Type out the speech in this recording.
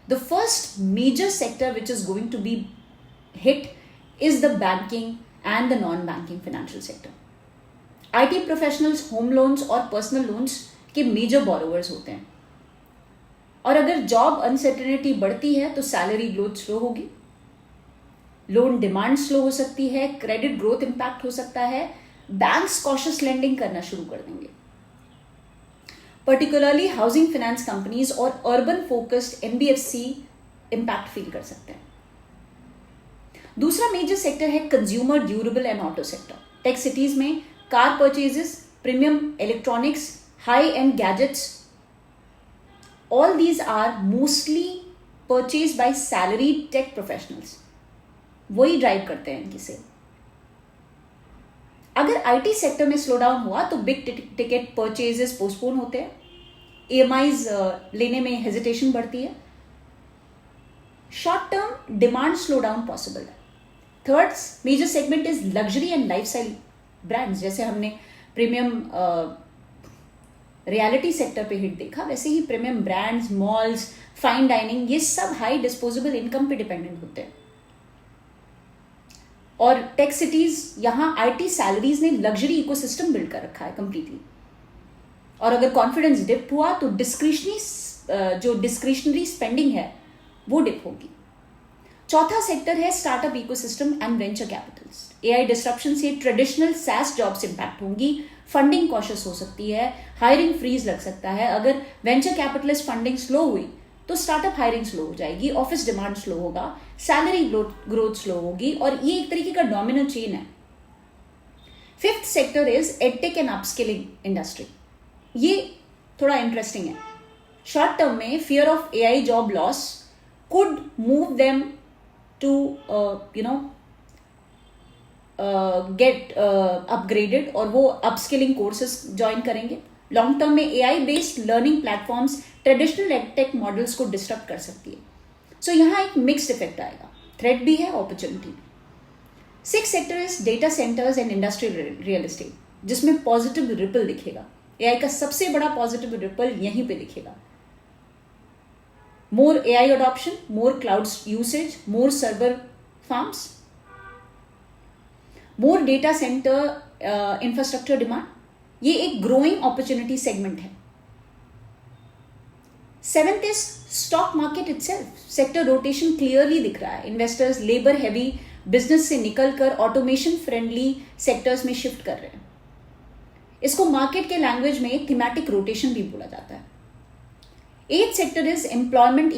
The first major sector which is going to be hit is the banking and the non-banking financial sector. IT professionals home loans और personal loans के major borrowers होते हैं, और अगर job uncertainty बढ़ती है तो salary growth slow होगी, लोन डिमांड स्लो हो सकती है, क्रेडिट ग्रोथ इंपैक्ट हो सकता है, बैंक्स कॉशियस लेंडिंग करना शुरू कर देंगे. पर्टिकुलरली हाउसिंग फाइनेंस कंपनीज और urban focused NBFC impact feel कर सकते हैं. दूसरा मेजर सेक्टर है consumer durable and auto sector. Tech cities में car purchases, premium electronics, high end gadgets, all these are mostly purchased by salaried tech professionals. वही drive करते हैं इनकी सेल. अगर आईटी सेक्टर में स्लो डाउन हुआ तो बिग टिकट परचेजेस पोस्टपोन होते हैं, ईएमआईज लेने में हेजिटेशन बढ़ती है, short term demand slow down possible है. Third major segment is luxury and lifestyle brands. जैसे हमने प्रीमियम रियलिटी सेक्टर पे हिट देखा, वैसे ही premium brands, malls, fine dining, ये सब हाई डिस्पोजेबल इनकम पे डिपेंडेंट होते हैं. और टेक सिटीज, यहां आईटी सैलरीज ने लग्जरी इकोसिस्टम बिल्ड कर रखा है कंप्लीटली. और अगर कॉन्फिडेंस डिप हुआ तो डिस्क्रिशनरी स्पेंडिंग है वो डिप होगी. चौथा सेक्टर है startup ecosystem and venture Capitals. AI disruption से ट्रेडिशनल सैस जॉब्स इंपैक्ट होंगी, फंडिंग कॉशियस हो सकती है, हायरिंग फ्रीज लग सकता है. अगर वेंचर कैपिटलिस्ट फंडिंग स्लो हुई तो स्टार्टअप हायरिंग स्लो हो जाएगी, ऑफिस डिमांड स्लो होगा, सैलरी ग्रोथ स्लो होगी, और ये एक तरीके का डोमिनो चेन है. Fifth sector is edtech and upskilling industry. ये थोड़ा इंटरेस्टिंग है. शॉर्ट टर्म में fear of AI job loss could move them to get upgraded और वो अपस्किलिंग कोर्सेज ज्वाइन करेंगे. लॉन्ग टर्म में AI based learning platforms traditional edtech models को disturb कर सकती है. सो यहाँ एक मिक्स्ड इफेक्ट आएगा, थ्रेट भी है, अपॉर्चुनिटी भी. Six sector is data centres and industrial real estate, जिसमें पॉजिटिव रिपल दिखेगा. एआई का सबसे बड़ा पॉजिटिव रिपल यहीं पे दिखेगा. More AI adoption, more cloud usage, more server farms, more data centre infrastructure demand. ये एक ग्रोइंग अपॉर्चुनिटी सेगमेंट है. Seventh is stock market itself. Sector rotation clearly दिख रहा है. इन्वेस्टर्स लेबर हैवी बिजनेस से निकलकर ऑटोमेशन फ्रेंडली सेक्टर्स में shift कर रहे हैं. इसको मार्केट के लैंग्वेज में थीमेटिक रोटेशन भी बोला जाता है. एथ सेक्टर इज एम्प्लॉयमेंट